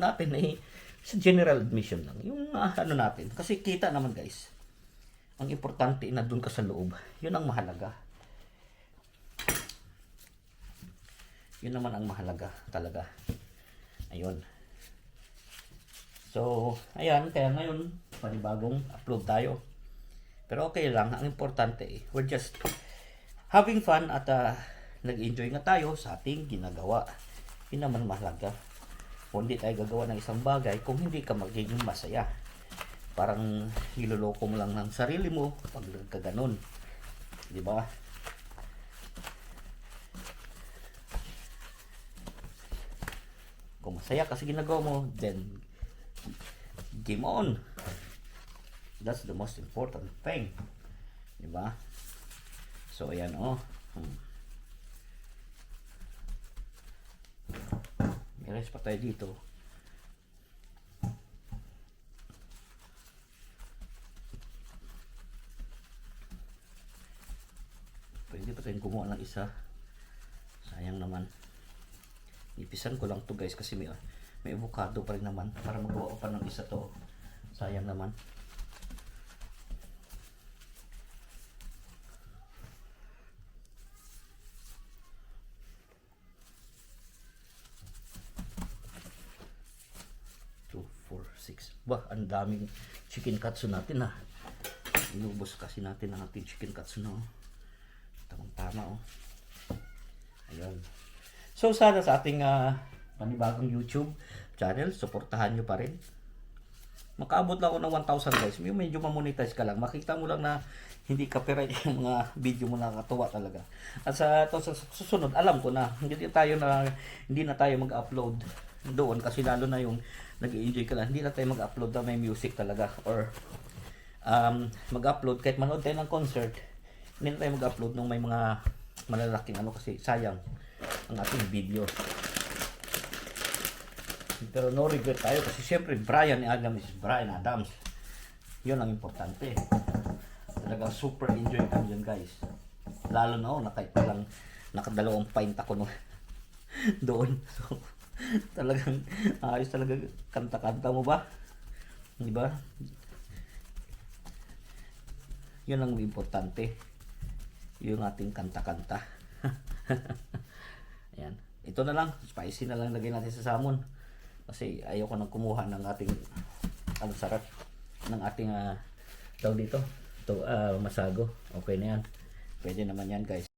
natin ay sa general admission lang. Yung ano natin. Kasi kita naman guys. Ang importante na doon ka sa loob. Yun ang mahalaga. Yun naman ang mahalaga talaga. Ayun. So, ayan. Kaya ngayon, panibagong upload tayo. Pero okay lang. Ang importante we're just having fun at nag-enjoy nga tayo sa ating ginagawa. Yun naman mahalaga. Kung hindi tayo gagawa ng isang bagay, kung hindi ka magiging masaya. Parang niloloko mo lang ng sarili mo pag nagkaganon. Di ba? Kung masaya kasi ginagawa mo, then game on. That's the most important thing. Di ba? So ayan May rest pa tayo dito. Pwede pa tayong gumawa ng isa. Sayang naman. Ipisan ko lang to guys kasi may avocado pa rin naman para magawa pa ng isa to. Sayang naman. Bah, ang daming chicken katsu natin inubos kasi natin ang ating chicken katsu tamang-tama Ayun. So sana sa ating panibagong YouTube channel, suportahan nyo pa rin. Makaabot lang ako ng 1,000 guys. Medyo mamonetize ka lang. Makita mo lang na hindi copyright yung mga video mo, nakakatuwa talaga. At sa susunod, alam ko na hindi na tayo mag-upload doon kasi lalo na yung nag-enjoy ka lang. Hindi na tayo mag-upload na may music talaga or mag-upload kahit manood tayo ng concert. Hindi na tayo mag-upload nung may mga malalaking kasi sayang ang ating video. Pero no regret tayo kasi syempre Bryan Adams. Yun ang importante. Talagang super enjoy kami dyan guys. Lalo na kahit lang nakadalawang pint ako doon. So talagang ayos talaga kanta-kanta mo ba? Di ba? Yun ang importante. Yung ating kanta-kanta. Ayan. Ito na lang. Spicy na lang lagay natin sa salmon. Kasi ayoko nang kumuha ng ating sarap ng ating daw dito. Ito, masago. Okay na yan. Pwede naman yan guys.